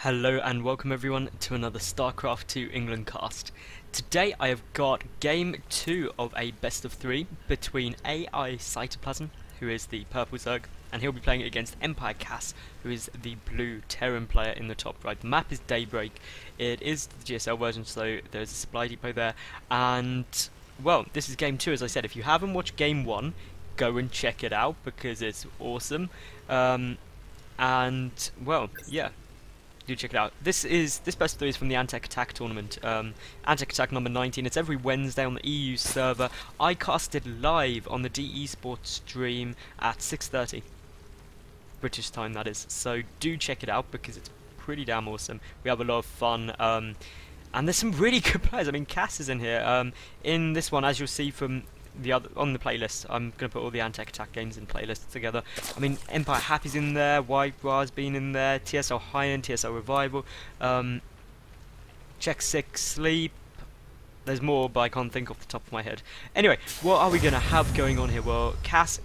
Hello and welcome everyone to another StarCraft 2 England cast. Today I have got game 2 of a best of 3 between AiCytoplasm, who is the purple Zerg, and he'll be playing it against EmpireKas, who is the blue Terran player in the top right. The map is Daybreak. It is the GSL version, so there's a supply depot there, and well, this is game 2 as I said. If you haven't watched game 1, go and check it out because it's awesome. And well, yeah. Do check it out. This best of 3 is from the Antec Attack tournament. Antec Attack number 19. It's every Wednesday on the EU server. I cast it live on the D-Esports stream at 6:30 British time, that is. So do check it out because it's pretty damn awesome. We have a lot of fun. And there's some really good players. I mean, Cass is in here. In this one, as you'll see from the other on the playlist, I'm gonna put all the Antec Attack games in playlists together. I mean, Empire Happy's in there, White War's been in there, TSL High End, TSL Revival, Check 6 Sleep. There's more, but I can't think off the top of my head. Anyway, what are we gonna have going on here? Well, Cass.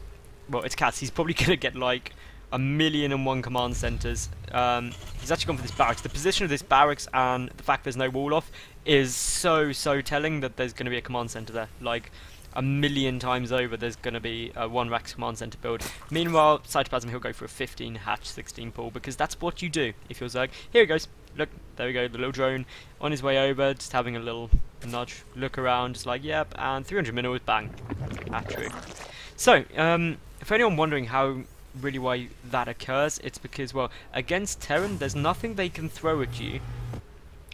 Well, it's Cass. He's probably gonna get like 1,000,001 command centers. He's actually gone for this barracks. The position of this barracks and the fact there's no wall off is so telling that there's gonna be a command center there. Like, 1,000,000 times over there's going to be a 1 Rax command center build. Meanwhile, Cytoplasm, he'll go for a 15 hatch 16 pull because that's what you do if you're Zerg. Here he goes. Look, there we go, the little drone on his way over, just having a little nudge, look around, just like, yep, and 300 minerals, bang. Hatchery. So, for anyone wondering why that occurs, it's because, well, against Terran, there's nothing they can throw at you,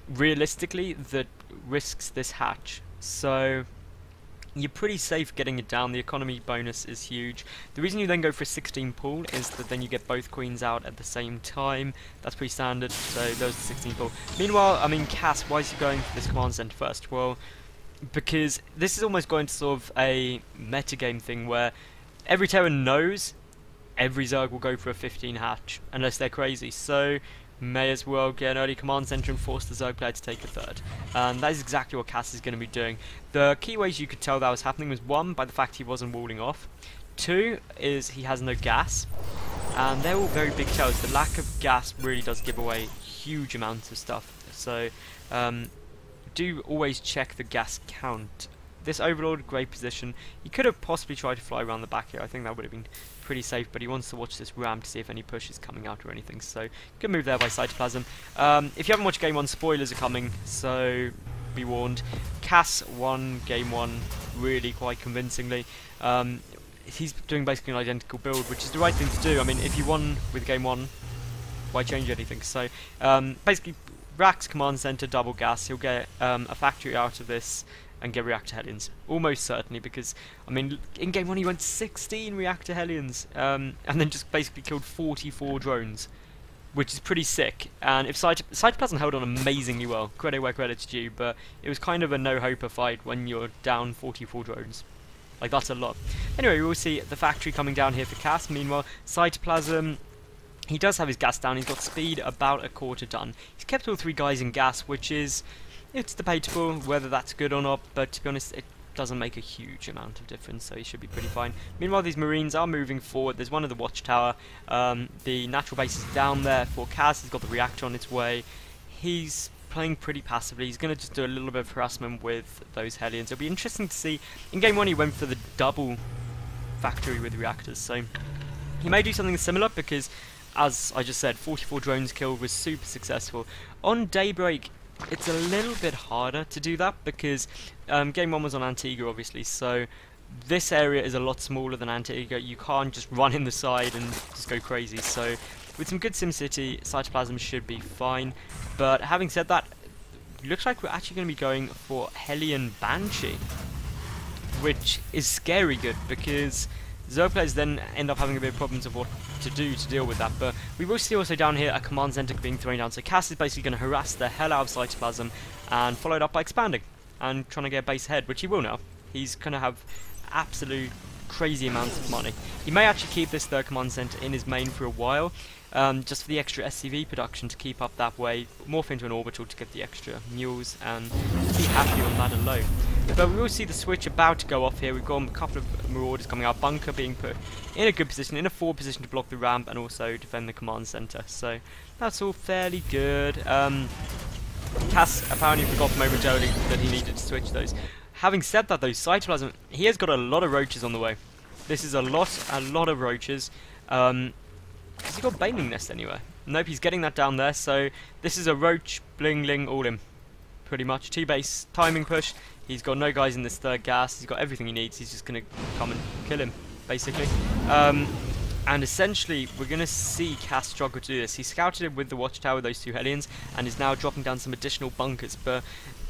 realistically, that risks this hatch. So you're pretty safe getting it down. The economy bonus is huge. The reason you then go for a 16 pull is that then you get both queens out at the same time. That's pretty standard, so there's the 16 pull. Meanwhile, I mean, Cass, why is he going for this command center first? Well, because this is almost going to sort of a metagame thing where every Terran knows every Zerg will go for a 15 hatch, unless they're crazy. So may as well get an early command center and force the Zerg player to take a third. And that is exactly what Cass is going to be doing. The key ways you could tell that was happening was 1, by the fact he wasn't walling off. 2 is he has no gas. And they're all very big tells. The lack of gas really does give away huge amounts of stuff. So do always check the gas count. This Overlord, great position. He could have possibly tried to fly around the back here. I think that would have been pretty safe, but he wants to watch this ramp to see if any push is coming out or anything. So good move there by Cytoplasm. If you haven't watched game 1, spoilers are coming, so be warned. Cass won game 1 really quite convincingly. He's doing basically an identical build, which is the right thing to do. I mean, if you won with game 1, why change anything? So basically, Rax command center, double gas. He'll get a factory out of this and get reactor hellions, almost certainly, because I mean in game 1 he went 16 reactor hellions and then just basically killed 44 drones, which is pretty sick. And if Cytoplasm held on amazingly well, credit where credit's due, but it was kind of a no-hoper fight when you're down 44 drones. Like, that's a lot. Anyway, we will see the factory coming down here for Cass. Meanwhile, Cytoplasm, he does have his gas down. He's got speed about a quarter done. He's kept all 3 guys in gas, which is, it's debatable whether that's good or not, but to be honest, it doesn't make a huge amount of difference, so he should be pretty fine. Meanwhile, these Marines are moving forward. There's one at the watchtower. The natural base is down there for Kaz. He's got the reactor on its way. He's playing pretty passively. He's going to just do a little bit of harassment with those Hellions. It'll be interesting to see. In game 1, he went for the double factory with reactors, so he may do something similar because, as I just said, 44 drones killed was super successful. On Daybreak, it's a little bit harder to do that because game 1 was on Antigua, obviously, so this area is a lot smaller than Antigua. You can't just run in the side and just go crazy. So with some good SimCity, Cytoplasm should be fine. But having said that, it looks like we're actually going to be going for Hellion Banshee, which is scary good because Zerg players then end up having a bit of problems of what to do to deal with that. But we will see also down here a command center being thrown down. So Cass is basically going to harass the hell out of Cytoplasm and followed up by expanding and trying to get a base ahead, which he will now. He's going to have absolute crazy amounts of money. He may actually keep this third command center in his main for a while, just for the extra SCV production to keep up that way, morph into an orbital to get the extra mules and be happy on that alone. But we will see the switch about to go off here. We've got a couple of marauders coming out. Bunker being put in a good position, in a forward position to block the ramp and also defend the command center. So that's all fairly good. Cass apparently forgot momentarily that he needed to switch those. Having said that though, Cytoplasm, he has got a lot of roaches on the way. This is a lot of roaches. Has he got Baneling Nest anywhere? Nope, he's getting that down there. So this is a roach, bling, all in. Pretty much. T-base, timing push. He's got no guys in this third gas. He's got everything he needs. He's just going to come and kill him, basically. And essentially, we're going to see Cass struggle to do this. He scouted it with the watchtower, those two Hellions, and is now dropping down some additional bunkers. But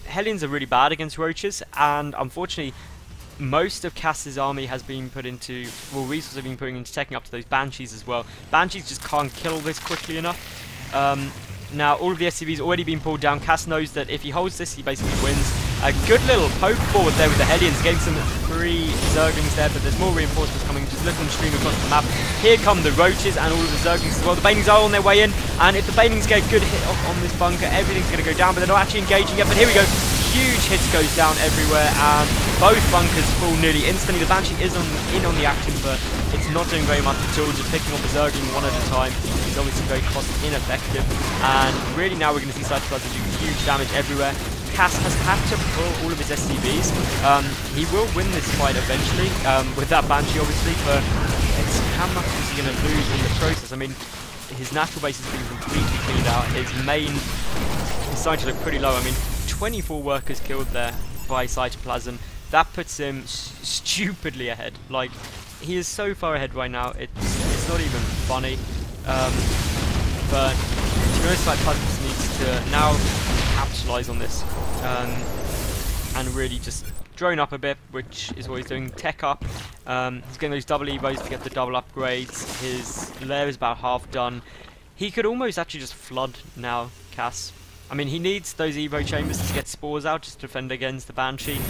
Hellions are really bad against roaches, and unfortunately, most of Cass's army has been put into, well, resources have been putting into taking up to those Banshees as well. Banshees just can't kill this quickly enough. Now, all of the SCVs already been pulled down. Cass knows that if he holds this, he basically wins. A good little poke forward there with the Hellions, getting some free Zerglings there, but there's more reinforcements coming. Just look on the stream across the map. Here come the Roaches and all of the Zerglings as well. The Banelings are on their way in, and if the Banelings get a good hit off on this bunker, everything's going to go down, but they're not actually engaging yet. But here we go. Huge hits goes down everywhere, and both bunkers fall nearly instantly. The Banshee is in on the action, but it's not doing very much at all. Just picking off the Zergling one at a time is obviously very cost ineffective. And really now we're going to see Cytoplasm do huge damage everywhere. Cass has had to pull all of his SCVs. He will win this fight eventually, with that Banshee obviously, but it's how much is he going to lose in the process? I mean, his natural base has been completely cleaned out. His main is starting to look pretty low. I mean, 24 workers killed there by Cytoplasm. That puts him stupidly ahead. Like, he is so far ahead right now, it's not even funny. But to be honest, Cytoplasm needs to now capitalize on this and really just drone up a bit, which is what he's doing. Tech up. He's getting those double evos to get the double upgrades. His lair is about half done. He could almost actually just flood now, Cass. I mean, he needs those Evo chambers to get spores out just to defend against the Banshee.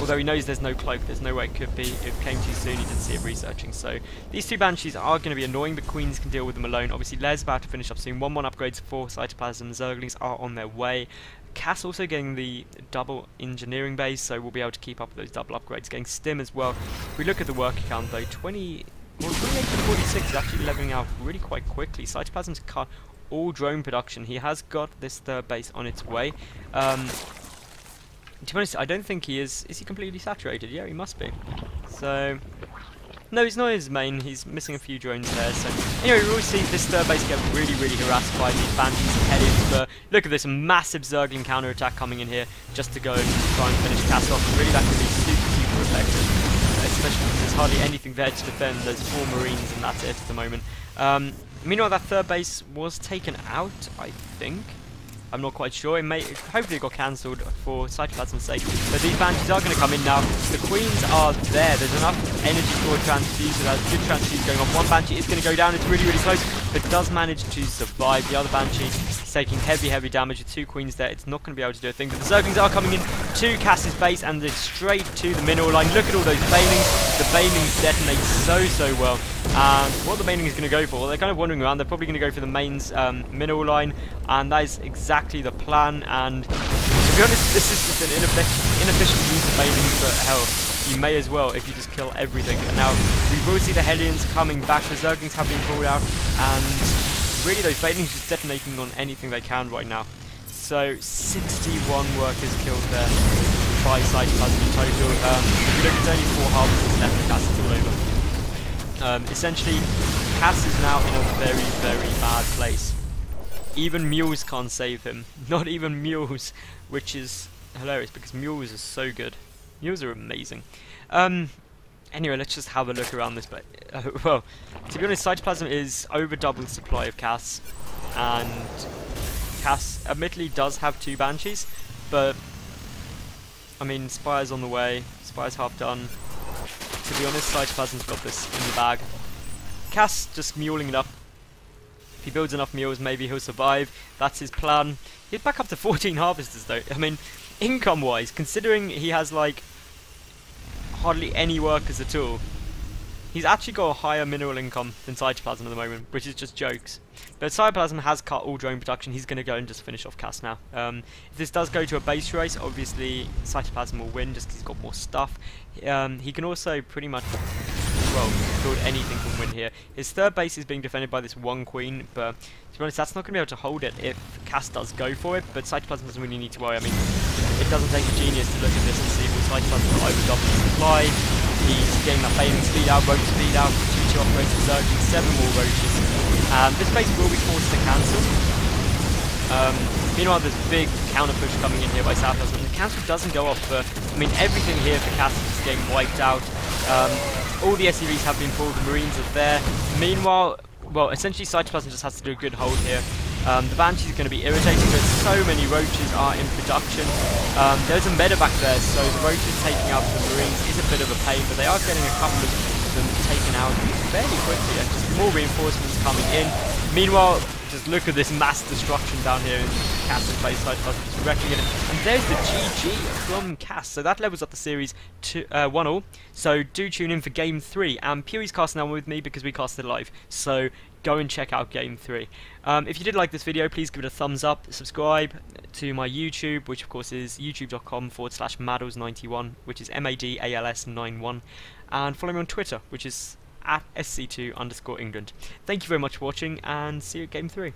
Although he knows there's no cloak, there's no way it could be. It came too soon, he didn't see it researching. So these two Banshees are going to be annoying, but Queens can deal with them alone. Obviously, Lair's about to finish up soon. 1-1 upgrades for Cytoplasm. Zerglings are on their way. Cass also getting the double engineering base, so we'll be able to keep up with those double upgrades. Getting Stim as well. If we look at the worker count though, 28 to 46 is actually leveling out really quite quickly. Cytoplasm's cut all drone production. He has got this third base on its way. To be honest, I don't think he is. Is he completely saturated? Yeah, he must be. So, no, he's not his main. He's missing a few drones there. So, anyway, we always see this third base get really harassed by these Banshees and Hellions. But look at this massive Zergling counter attack coming in here just to go and try and finish Cass off. And really, that can be super effective, especially because there's hardly anything there to defend. There's 4 Marines, and that's it at the moment. Meanwhile, that third base was taken out, I think. I'm not quite sure. It may, hopefully it got cancelled for Cytoplasm's sake. But these Banshees are going to come in now. The Queens are there. There's enough energy for a transfuse, so that's good transfuse going on. One Banshee is going to go down. It's really close, but does manage to survive. The other Banshee is taking heavy damage with 2 Queens there. It's not going to be able to do a thing. But the Zerglings are coming in to Cass's base, and they're straight to the mineral line. Look at all those Banelings. The Banelings detonate so well. And what the Baneling is going to go for, well, they're kind of wandering around. They're probably going to go for the mains mineral line, and that is exactly the plan. And to be honest, this is just an inefficient use of Banelings, but hell, you may as well if you just kill everything. And now we will see the Hellions coming back. The Zerglings have been pulled out, and really those Banelings just detonating on anything they can right now. So 61 workers killed there by Cytoplasm in total. If you look, it's only 4 halves left. That's it all over. Essentially, Cass is now in a very bad place. Even mules can't save him. Not even mules, which is hilarious because mules are so good. Mules are amazing. Anyway, let's just have a look around this. But well, to be honest, Cytoplasm is over double the supply of Cass, and Cass admittedly does have 2 Banshees, but I mean, Spire's on the way. Spire's half done. To be honest, Cytoplasm's got this in the bag. Cass just muling it up. If he builds enough mules, maybe he'll survive. That's his plan. He's back up to 14 harvesters though. I mean, income-wise, considering he has like hardly any workers at all, he's actually got a higher mineral income than Cytoplasm at the moment, which is just jokes. But AiCytoplasm has cut all drone production. He's going to go and just finish off Cass now. If this does go to a base race, obviously AiCytoplasm will win just because he's got more stuff. He can also pretty much, well, build anything from win here. His third base is being defended by this one queen, but to be honest, that's not going to be able to hold it if Cass does go for it. But AiCytoplasm doesn't really need to worry. I mean, it doesn't take a genius to look at this and see what AiCytoplasm got over double supply. He's getting that failing speed out, roach speed out, 2 operators surging, 7 more roaches. This base will be forced to cancel. Meanwhile, there's big counter push coming in here by AiCytoplasm, and the cancel doesn't go off, but I mean, everything here for Cass is just getting wiped out. All the SCVs have been pulled, the Marines are there. Meanwhile, well, essentially AiCytoplasm just has to do a good hold here. The Banshees are going to be irritating, but so many roaches are in production. There's a meta back there, so the roaches taking out the Marines is a bit of a pain, but they are getting a couple of them taken out fairly quickly, and just more reinforcements coming in. Meanwhile, just look at this mass destruction down here in Cass and place AiCytoplasm just wrecking it. And there's the GG from Cass. So that levels up the series to 1-1. So do tune in for Game 3. And Pewie's casting now with me because we casted live. So go and check out Game 3. If you did like this video, please give it a thumbs up. Subscribe to my YouTube, which of course is youtube.com/Madals91, which is MADALS91. And follow me on Twitter, which is @SC2_England. Thank you very much for watching, and see you at Game 3.